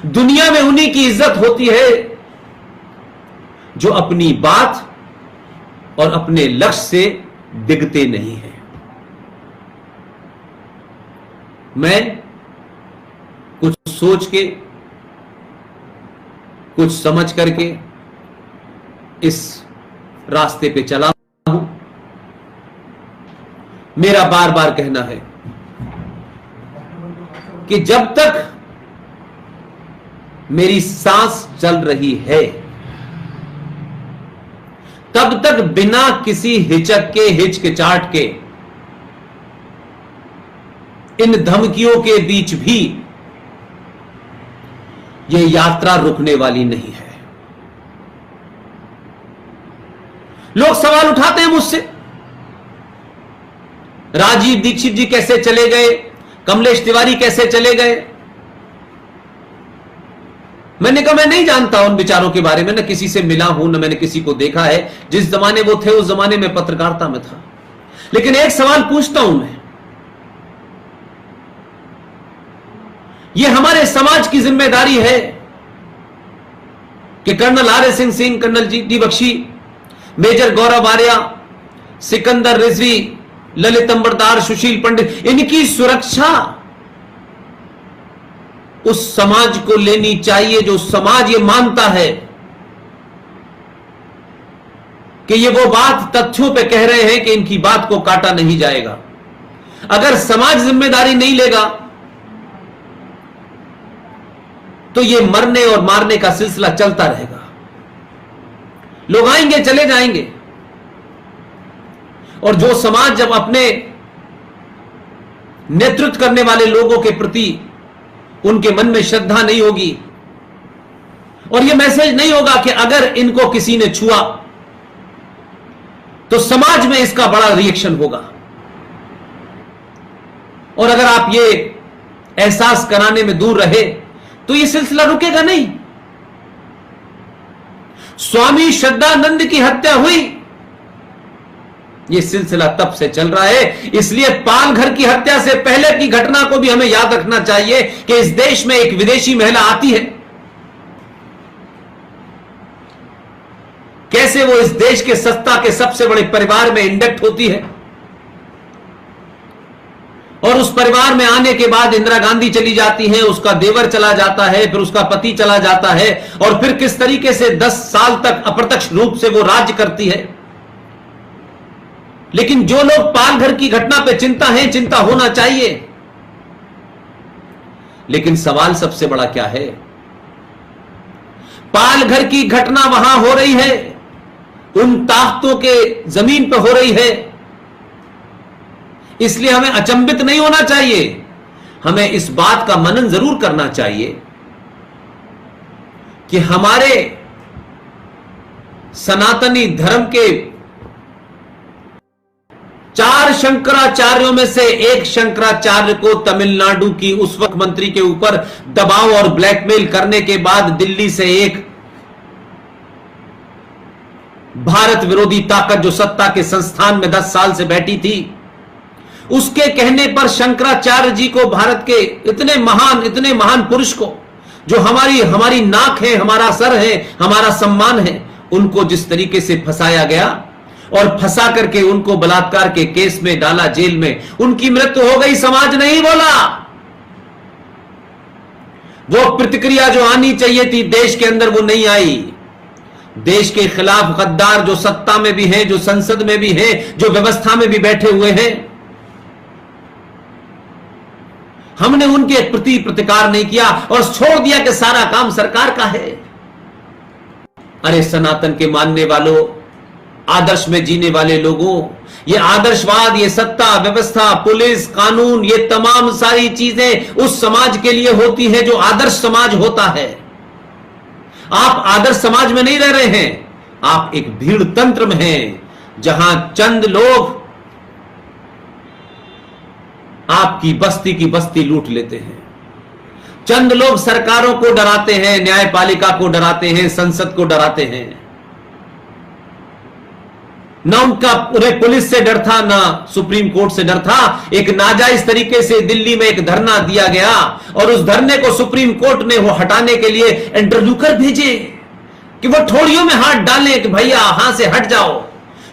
दुनिया में उन्हीं की इज्जत होती है जो अपनी बात और अपने लक्ष्य से डिगते नहीं हैं। मैं कुछ सोच के, कुछ समझ करके इस रास्ते पे चला हूं। मेरा बार बार कहना है कि जब तक मेरी सांस चल रही है, तब तक बिना किसी हिचक के, हिचकिचाहट के, इन धमकियों के बीच भी यह यात्रा रुकने वाली नहीं है। लोग सवाल उठाते हैं मुझसे, राजीव दीक्षित जी कैसे चले गए, कमलेश तिवारी कैसे चले गए। मैंने कहा मैं नहीं जानता उन विचारों के बारे में, न किसी से मिला हूं, न मैंने किसी को देखा है। जिस जमाने वो थे उस जमाने में पत्रकारिता में था। लेकिन एक सवाल पूछता हूं मैं, ये हमारे समाज की जिम्मेदारी है कि colonel R S. Singh, colonel G D. Bakshi, major Gaurav Arya, Sikandar Rizvi, Lalit Ambardar, Sushil Pandit, इनकी सुरक्षा उस समाज को लेनी चाहिए जो समाज ये मानता है कि ये वो बात तथ्यों पे कह रहे हैं कि इनकी बात को काटा नहीं जाएगा। अगर समाज जिम्मेदारी नहीं लेगा तो ये मरने और मारने का सिलसिला चलता रहेगा। लोग आएंगे चले जाएंगे, और जो समाज जब अपने नेतृत्व करने वाले लोगों के प्रति उनके मन में श्रद्धा नहीं होगी और यह मैसेज नहीं होगा कि अगर इनको किसी ने छुआ तो समाज में इसका बड़ा रिएक्शन होगा, और अगर आप ये एहसास कराने में दूर रहे तो यह सिलसिला रुकेगा नहीं। स्वामी श्रद्धानंद की हत्या हुई, यह सिलसिला तब से चल रहा है। इसलिए पालघर की हत्या से पहले की घटना को भी हमें याद रखना चाहिए कि इस देश में एक विदेशी महिला आती है, कैसे वो इस देश के सत्ता के सबसे बड़े परिवार में इंडक्ट होती है, और उस परिवार में आने के बाद इंदिरा गांधी चली जाती है, उसका देवर चला जाता है, फिर उसका पति चला जाता है, और फिर किस तरीके से 10 साल तक अप्रत्यक्ष रूप से वो राज्य करती है। लेकिन जो लोग पालघर की घटना पे चिंता होना चाहिए, लेकिन सवाल सबसे बड़ा क्या है, पालघर की घटना वहां हो रही है, उन ताकतों के जमीन पर हो रही है, इसलिए हमें अचंभित नहीं होना चाहिए। हमें इस बात का मनन जरूर करना चाहिए कि हमारे सनातनी धर्म के 4 शंकराचार्यों में से एक शंकराचार्य को तमिलनाडु की उस वक्त मंत्री के ऊपर दबाव और ब्लैकमेल करने के बाद दिल्ली से एक भारत विरोधी ताकत जो सत्ता के संस्थान में 10 साल से बैठी थी, उसके कहने पर शंकराचार्य जी को, भारत के इतने महान पुरुष को, जो हमारी नाक है, हमारा सर है, हमारा सम्मान है, उनको जिस तरीके से फंसाया गया और फंसा करके उनको बलात्कार के केस में डाला जेल में, उनकी मृत्यु हो गई, समाज नहीं बोला। वो प्रतिक्रिया जो आनी चाहिए थी देश के अंदर वो नहीं आई। देश के खिलाफ गद्दार जो सत्ता में भी हैं, जो संसद में भी हैं, जो व्यवस्था में भी बैठे हुए हैं, हमने उनके प्रति प्रतिकार नहीं किया और छोड़ दिया कि सारा काम सरकार का है। अरे सनातन के मानने वालों, आदर्श में जीने वाले लोगों, ये आदर्शवाद, ये सत्ता व्यवस्था, पुलिस, कानून, ये तमाम सारी चीजें उस समाज के लिए होती है जो आदर्श समाज होता है। आप आदर्श समाज में नहीं रह रहे हैं, आप एक भीड़ तंत्र में हैं, जहां चंद लोग आपकी बस्ती की बस्ती लूट लेते हैं। चंद लोग सरकारों को डराते हैं, न्यायपालिका को डराते हैं, संसद को डराते हैं। ना उनका उन्हें पुलिस से डर था, ना सुप्रीम कोर्ट से डर था। एक नाजायज तरीके से दिल्ली में एक धरना दिया गया और उस धरने को सुप्रीम कोर्ट ने वो हटाने के लिए इंटरव्यूकर भेजे कि वो ठोड़ियों में हाथ डालें कि भैया यहां से हट जाओ।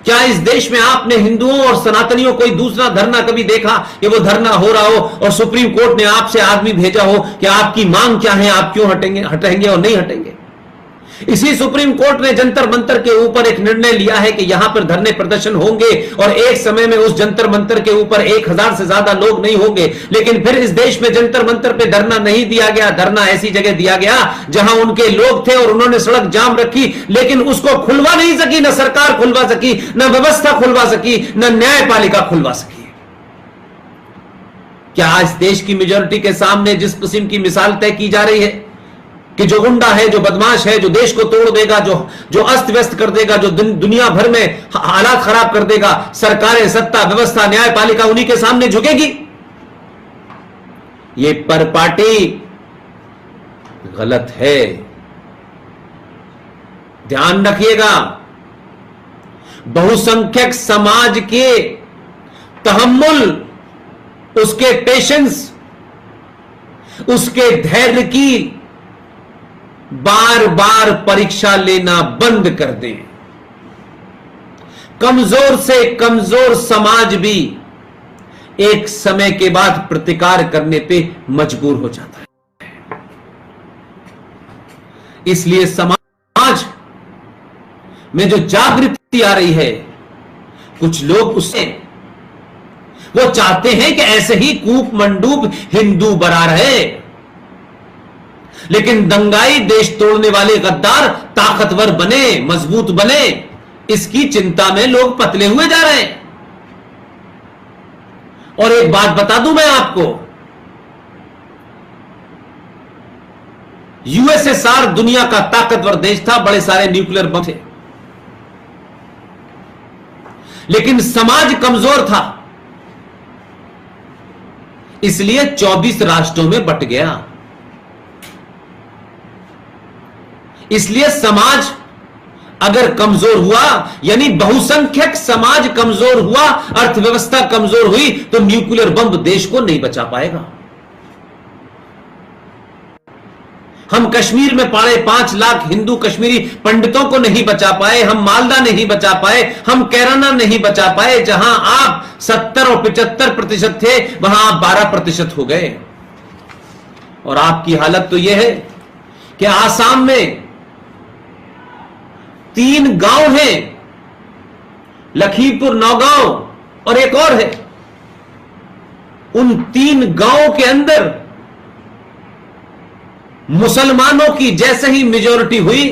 क्या इस देश में आपने हिंदुओं और सनातनियों कोई दूसरा धरना कभी देखा कि वो धरना हो रहा हो और सुप्रीम कोर्ट ने आपसे आदमी भेजा हो कि आपकी मांग क्या है, आप क्यों हटेंगे और नहीं हटेंगे? इसी सुप्रीम कोर्ट ने जंतर मंतर के ऊपर एक निर्णय लिया है कि यहां पर धरने प्रदर्शन होंगे और एक समय में उस जंतर मंतर के ऊपर 1000 से ज्यादा लोग नहीं होंगे। लेकिन फिर इस देश में जंतर मंतर पे धरना नहीं दिया गया, धरना ऐसी जगह दिया गया जहां उनके लोग थे और उन्होंने सड़क जाम रखी, लेकिन उसको खुलवा नहीं सकी, न सरकार खुलवा सकी, न व्यवस्था खुलवा सकी, न न्यायपालिका खुलवा सकी। क्या आज देश की मेजोरिटी के सामने जिस किस्म की मिसाल तय की जा रही है कि जो गुंडा है, जो बदमाश है, जो देश को तोड़ देगा, जो अस्त व्यस्त कर देगा, जो दुनिया भर में हालात खराब कर देगा, सरकारें, सत्ता व्यवस्था, न्यायपालिका उन्हीं के सामने झुकेगी? ये परपाटी गलत है, ध्यान रखिएगा। बहुसंख्यक समाज के तहम्मुल, उसके पेशेंस, उसके धैर्य की बार बार परीक्षा लेना बंद कर दें। कमजोर से कमजोर समाज भी एक समय के बाद प्रतिकार करने पे मजबूर हो जाता है। इसलिए समाज में जो जागृति आ रही है, कुछ लोग उससे वो चाहते हैं कि ऐसे ही कूप मंडूप हिंदू बरा रहे, लेकिन दंगाई देश तोड़ने वाले गद्दार ताकतवर बने, मजबूत बने, इसकी चिंता में लोग पतले हुए जा रहे हैं। और एक बात बता दूं मैं आपको, यूएसएसआर दुनिया का ताकतवर देश था, बड़े सारे न्यूक्लियर बम थे, लेकिन समाज कमजोर था, इसलिए 24 राष्ट्रों में बंट गया। इसलिए समाज अगर कमजोर हुआ, यानी बहुसंख्यक समाज कमजोर हुआ, अर्थव्यवस्था कमजोर हुई, तो न्यूक्लियर बम देश को नहीं बचा पाएगा। हम कश्मीर में पड़े 5 लाख हिंदू कश्मीरी पंडितों को नहीं बचा पाए, हम मालदा नहीं बचा पाए, हम कैराना नहीं बचा पाए। जहां आप 70 और 75% थे, वहां आप 12% हो गए। और आपकी हालत तो यह है कि आसाम में 3 गांव हैं, लखीमपुर, नौगांव और एक और है। उन 3 गांवों के अंदर मुसलमानों की जैसे ही मेजॉरिटी हुई,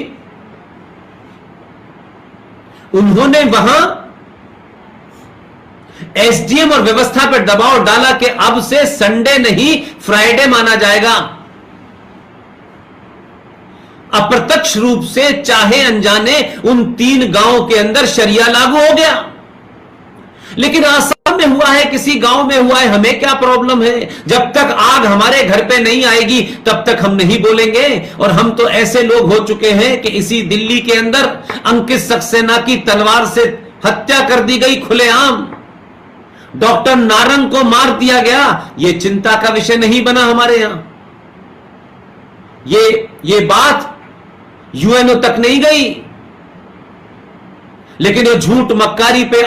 उन्होंने वहां एसडीएम और व्यवस्था पर दबाव डाला कि अब से संडे नहीं फ्राइडे माना जाएगा। अप्रत्यक्ष रूप से चाहे अनजाने उन 3 गांवों के अंदर शरिया लागू हो गया। लेकिन आसाम में हुआ है, किसी गांव में हुआ है, हमें क्या प्रॉब्लम है? जब तक आग हमारे घर पे नहीं आएगी तब तक हम नहीं बोलेंगे। और हम तो ऐसे लोग हो चुके हैं कि इसी दिल्ली के अंदर अंकित सक्सेना की तलवार से हत्या कर दी गई खुलेआम, डॉक्टर नारंग को मार दिया गया। यह चिंता का विषय नहीं बना हमारे यहां। ये बात यूएनओ तक नहीं गई, लेकिन ये झूठ मक्कारी पे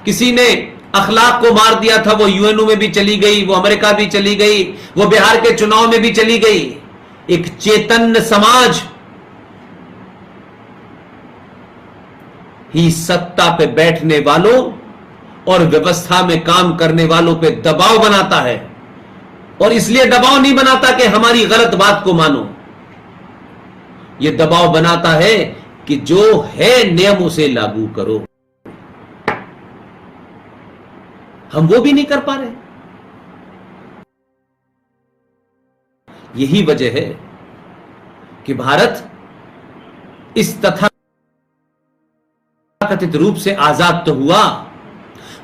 किसी ने अखलाक को मार दिया था, वो यूएनओ में भी चली गई, वो अमेरिका भी चली गई, वो बिहार के चुनाव में भी चली गई। एक चैतन्य समाज ही सत्ता पे बैठने वालों और व्यवस्था में काम करने वालों पे दबाव बनाता है। और इसलिए दबाव नहीं बनाता कि हमारी गलत बात को मानो, यह दबाव बनाता है कि जो है नियम उसे लागू करो। हम वो भी नहीं कर पा रहे। यही वजह है कि भारत इस तथाकथित रूप से आजाद तो हुआ,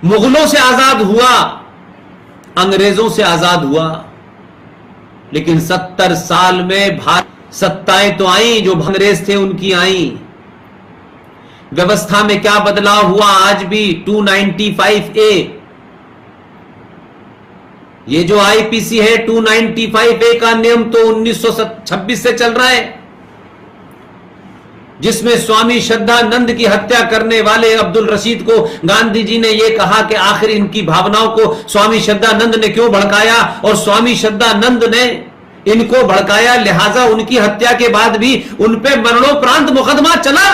मुगलों से आजाद हुआ, अंग्रेजों से आजाद हुआ, लेकिन 70 साल में भारत सत्ताएं तो आई जो अंग्रेज थे उनकी आई। व्यवस्था में क्या बदलाव हुआ? आज भी 295A, ये जो आईपीसी है 295A का नियम तो 1926 से चल रहा है, जिसमें स्वामी श्रद्धानंद की हत्या करने वाले अब्दुल रशीद को गांधी जी ने यह कहा कि आखिर इनकी भावनाओं को स्वामी श्रद्धानंद ने क्यों भड़काया, और स्वामी श्रद्धानंद ने इनको भड़काया, लिहाजा उनकी हत्या के बाद भी उन पे मरणोपरांत मुकदमा चला।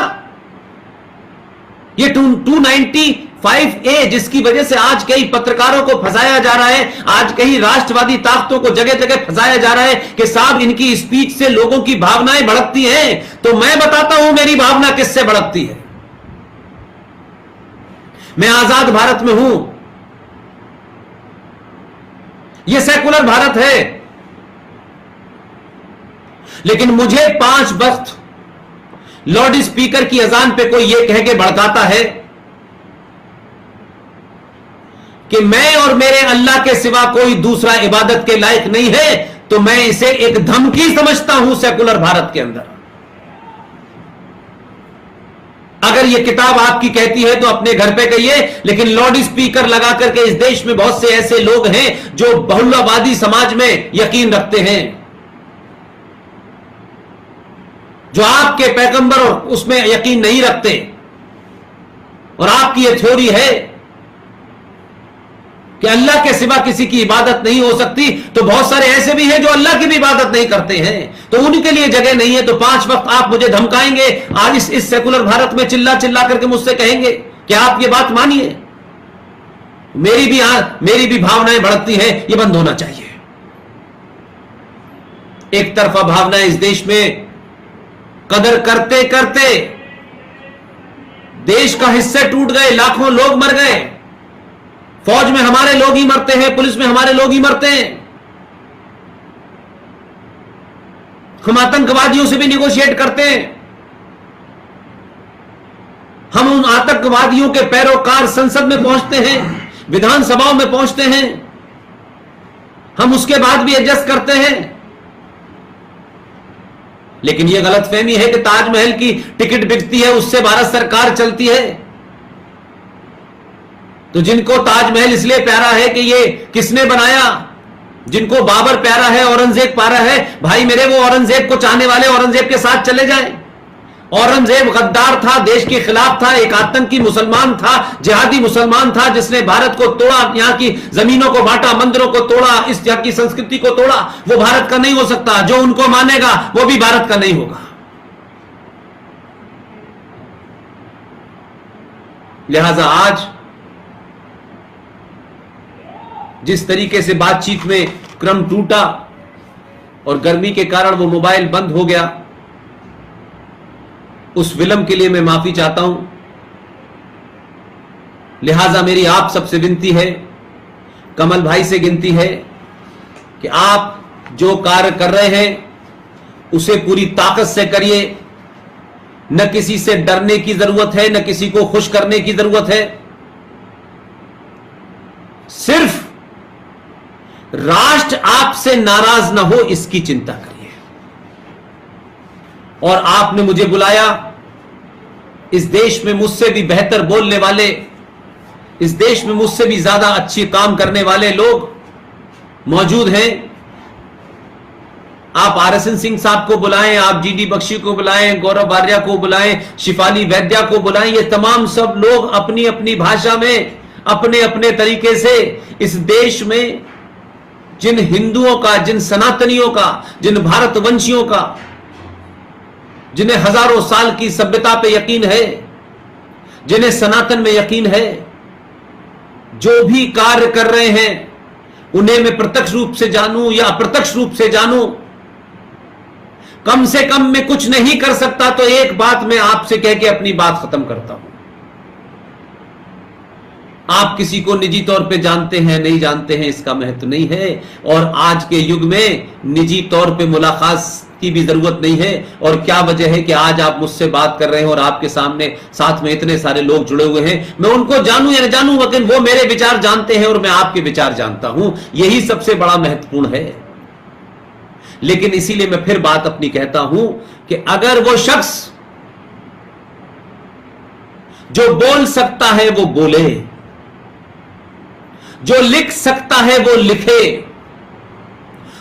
ये 295A, जिसकी वजह से आज कई पत्रकारों को फंसाया जा रहा है, आज कई राष्ट्रवादी ताकतों को जगह जगह फंसाया जा रहा है कि साहब इनकी स्पीच से लोगों की भावनाएं भड़कती हैं। तो मैं बताता हूं मेरी भावना किससे भड़कती है। मैं आजाद भारत में हूं, यह सेकुलर भारत है, लेकिन मुझे 5 वक्त लाउड स्पीकर की अजान पे कोई यह कह के भड़काता है कि मैं और मेरे अल्लाह के सिवा कोई दूसरा इबादत के लायक नहीं है, तो मैं इसे एक धमकी समझता हूं सेकुलर भारत के अंदर। अगर यह किताब आपकी कहती है तो अपने घर पे कहिए, लेकिन लाउड स्पीकर लगा करके इस देश में बहुत से ऐसे लोग हैं जो बहुलवादी समाज में यकीन रखते हैं, जो आपके पैगंबर और उसमें यकीन नहीं रखते। और आपकी यह थ्योरी है कि अल्लाह के सिवा किसी की इबादत नहीं हो सकती, तो बहुत सारे ऐसे भी हैं जो अल्लाह की भी इबादत नहीं करते हैं, तो उनके लिए जगह नहीं है। तो 5 वक्त आप मुझे धमकाएंगे आज इस सेकुलर भारत में, चिल्ला चिल्ला करके मुझसे कहेंगे कि आप ये बात मानिए। मेरी भी भावनाएं भड़कती हैं, ये बंद होना चाहिए। एक तरफा भावनाएं इस देश में कदर करते करते देश का हिस्से टूट गए, लाखों लोग मर गए, फौज में हमारे लोग ही मरते हैं, पुलिस में हमारे लोग ही मरते हैं। हम आतंकवादियों से भी निगोशिएट करते हैं, हम उन आतंकवादियों के पैरोकार संसद में पहुंचते हैं, विधानसभाओं में पहुंचते हैं, हम उसके बाद भी एडजस्ट करते हैं। लेकिन यह गलतफहमी है कि ताजमहल की टिकट बिकती है, उससे भारत सरकार चलती है। तो जिनको ताजमहल इसलिए प्यारा है कि ये किसने बनाया, जिनको बाबर प्यारा है, औरंगजेब प्यारा है, भाई मेरे वो औरंगजेब को चाहने वाले औरंगजेब के साथ चले जाएं। औरंगजेब गद्दार था, देश के खिलाफ था, एक आतंकी मुसलमान था, जिहादी मुसलमान था, जिसने भारत को तोड़ा, यहां की जमीनों को बांटा, मंदिरों को तोड़ा, इस यहाँ की संस्कृति को तोड़ा। वो भारत का नहीं हो सकता, जो उनको मानेगा वो भी भारत का नहीं होगा। लिहाजा आज जिस तरीके से बातचीत में क्रम टूटा और गर्मी के कारण वो मोबाइल बंद हो गया, उस विलंब के लिए मैं माफी चाहता हूं। लिहाजा मेरी आप सबसे विनती है, कमल भाई से गिनती है कि आप जो कार्य कर रहे हैं उसे पूरी ताकत से करिए। न किसी से डरने की जरूरत है, न किसी को खुश करने की जरूरत है। सिर्फ राष्ट्र आपसे नाराज ना हो, इसकी चिंता करिए। और आपने मुझे बुलाया, इस देश में मुझसे भी बेहतर बोलने वाले, इस देश में मुझसे भी ज्यादा अच्छी काम करने वाले लोग मौजूद हैं। आप RSN सिंह साहब को बुलाएं, आप GD बख्शी को बुलाएं, गौरव बारिया को बुलाएं, शिफाली वैद्या को बुलाएं। ये तमाम सब लोग अपनी अपनी भाषा में, अपने अपने तरीके से इस देश में जिन हिंदुओं का, जिन सनातनियों का, जिन भारतवंशियों का, जिन्हें हजारों साल की सभ्यता पे यकीन है, जिन्हें सनातन में यकीन है, जो भी कार्य कर रहे हैं उन्हें मैं प्रत्यक्ष रूप से जानूं या अप्रत्यक्ष रूप से जानूं, कम से कम मैं कुछ नहीं कर सकता तो एक बात मैं आपसे कह के अपनी बात खत्म करता हूं। आप किसी को निजी तौर पे जानते हैं नहीं जानते हैं, इसका महत्व नहीं है। और आज के युग में निजी तौर पे मुलाकात की भी जरूरत नहीं है। और क्या वजह है कि आज आप मुझसे बात कर रहे हैं और आपके सामने साथ में इतने सारे लोग जुड़े हुए हैं। मैं उनको जानूं या न जानूं, लेकिन वो मेरे विचार जानते हैं और मैं आपके विचार जानता हूं। यही सबसे बड़ा महत्वपूर्ण है। लेकिन इसीलिए मैं फिर बात अपनी कहता हूं कि अगर वो शख्स जो बोल सकता है वो बोले, जो लिख सकता है वो लिखे,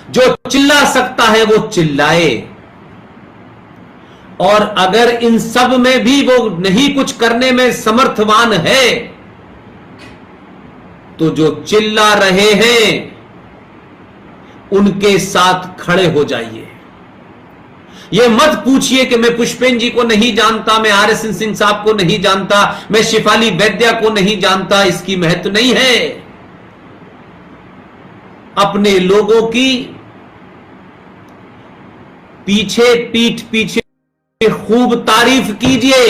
जो चिल्ला सकता है वो चिल्लाए, और अगर इन सब में भी वो नहीं कुछ करने में समर्थवान है तो जो चिल्ला रहे हैं उनके साथ खड़े हो जाइए। यह मत पूछिए कि मैं पुष्पेन जी को नहीं जानता, मैं RSN सिंह साहब को नहीं जानता, मैं शिफाली वैद्या को नहीं जानता। इसकी महत्व नहीं है। अपने लोगों की पीछे पीठ पीछे खूब तारीफ कीजिए,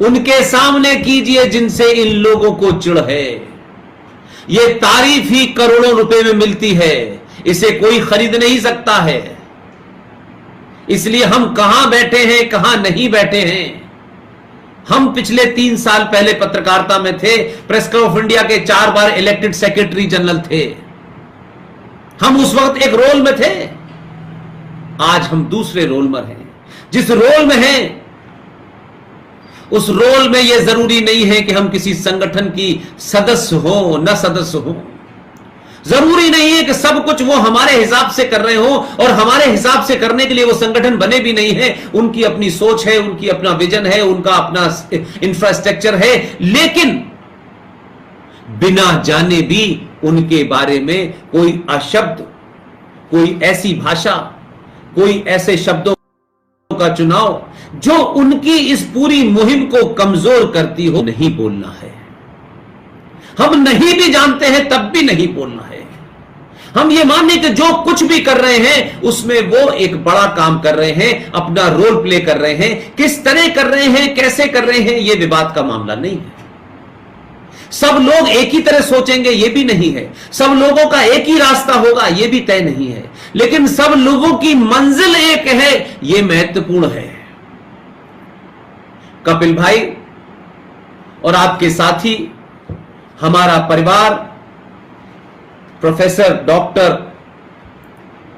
उनके सामने कीजिए जिनसे इन लोगों को चिढ़ है। यह तारीफ ही करोड़ों रुपए में मिलती है, इसे कोई खरीद नहीं सकता है। इसलिए हम कहां बैठे हैं, कहां नहीं बैठे हैं। हम पिछले 3 साल पहले पत्रकारिता में थे, प्रेस क्लब ऑफ इंडिया के 4 बार इलेक्टेड सेक्रेटरी जनरल थे। हम उस वक्त एक रोल में थे, आज हम दूसरे रोल में हैं। जिस रोल में हैं उस रोल में यह जरूरी नहीं है कि हम किसी संगठन की सदस्य हो न सदस्य हो। जरूरी नहीं है कि सब कुछ वो हमारे हिसाब से कर रहे हो, और हमारे हिसाब से करने के लिए वो संगठन बने भी नहीं है। उनकी अपनी सोच है, उनकी अपना विजन है, उनका अपना इंफ्रास्ट्रक्चर है। लेकिन बिना जाने भी उनके बारे में कोई अशब्द, कोई ऐसी भाषा, कोई ऐसे शब्दों का चुनाव जो उनकी इस पूरी मुहिम को कमजोर करती हो, नहीं बोलना है। हम नहीं भी जानते हैं तब भी नहीं बोलना है। हम ये मानने कि जो कुछ भी कर रहे हैं उसमें वो एक बड़ा काम कर रहे हैं, अपना रोल प्ले कर रहे हैं। किस तरह कर रहे हैं, कैसे कर रहे हैं, यह विवाद का मामला नहीं है। सब लोग एक ही तरह सोचेंगे यह भी नहीं है, सब लोगों का एक ही रास्ता होगा यह भी तय नहीं है, लेकिन सब लोगों की मंजिल एक है, यह महत्वपूर्ण है। कपिल भाई और आपके साथी, हमारा परिवार, प्रोफेसर डॉक्टर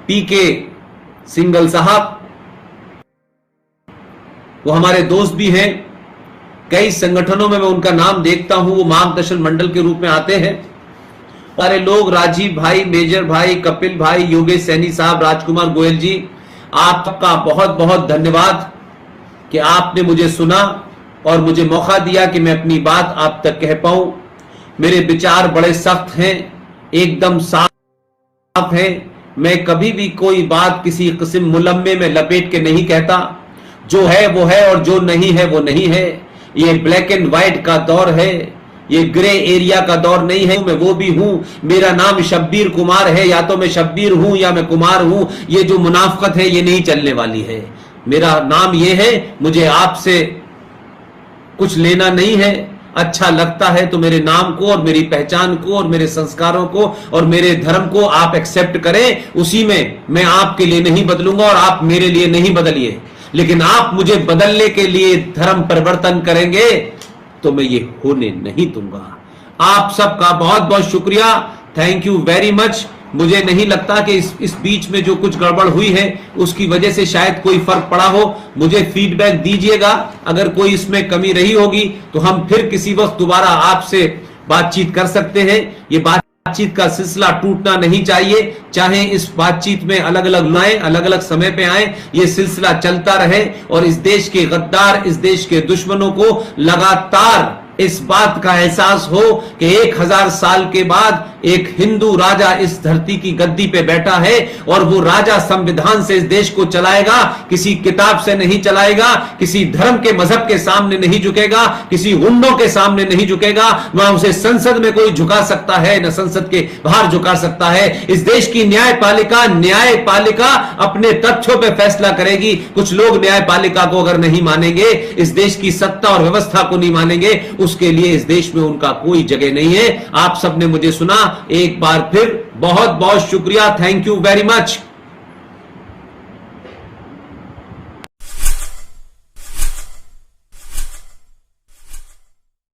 पीके सिंघल साहब, वो हमारे दोस्त भी हैं। कई संगठनों में मैं उनका नाम देखता हूं, वो मार्गदर्शन मंडल के रूप में आते हैं। सारे लोग, राजीव भाई, मेजर भाई, कपिल भाई, योगेश सैनी साहब, राजकुमार गोयल जी, आपका बहुत बहुत धन्यवाद कि आपने मुझे सुना और मुझे मौका दिया कि मैं अपनी बात आप तक कह पाऊं। मेरे विचार बड़े सख्त हैं, एकदम साफ है। मैं कभी भी कोई बात किसी किस्म मुलम्मे में लपेट के नहीं कहता। जो है वो है और जो नहीं है वो नहीं है। ये ब्लैक एंड व्हाइट का दौर है, ये ग्रे एरिया का दौर नहीं है। मैं वो भी हूं, मेरा नाम शब्बीर कुमार है, या तो मैं शब्बीर हूं या मैं कुमार हूं। ये जो मुनाफकत है ये नहीं चलने वाली है। मेरा नाम ये है, मुझे आपसे कुछ लेना नहीं है। अच्छा लगता है तो मेरे नाम को और मेरी पहचान को और मेरे संस्कारों को और मेरे धर्म को आप एक्सेप्ट करें, उसी में मैं आपके लिए नहीं बदलूंगा और आप मेरे लिए नहीं बदलिए। लेकिन आप मुझे बदलने के लिए धर्म परिवर्तन करेंगे तो मैं ये होने नहीं दूंगा। आप सबका बहुत बहुत शुक्रिया, थैंक यू वेरी मच। मुझे नहीं लगता कि इस बीच में जो कुछ गड़बड़ हुई है उसकी वजह से शायद कोई फर्क पड़ा हो। मुझे फीडबैक दीजिएगा, अगर कोई इसमें कमी रही होगी तो हम फिर किसी वक्त दोबारा आपसे बातचीत कर सकते हैं। ये बातचीत का सिलसिला टूटना नहीं चाहिए, चाहे इस बातचीत में अलग अलग लाएं, अलग अलग समय पे आए, ये सिलसिला चलता रहे और इस देश के गद्दार, इस देश के दुश्मनों को लगातार इस बात का एहसास हो कि 1000 साल के बाद एक हिंदू राजा इस धरती की गद्दी पे बैठा है और वो राजा संविधान से इस देश को चलाएगा, किसी किताब से नहीं चलाएगा, किसी धर्म के मजहब के सामने नहीं झुकेगा, किसी गुंडों के सामने नहीं झुकेगा। वहां उसे संसद में कोई झुका सकता है, न संसद के बाहर झुका सकता है। इस देश की न्यायपालिका अपने तथ्यों पे फैसला करेगी। कुछ लोग न्यायपालिका को अगर नहीं मानेंगे, इस देश की सत्ता और व्यवस्था को नहीं मानेंगे, उसके लिए इस देश में उनका कोई जगह नहीं है। आप सबने मुझे सुना, एक बार फिर बहुत बहुत शुक्रिया, थैंक यू वेरी मच।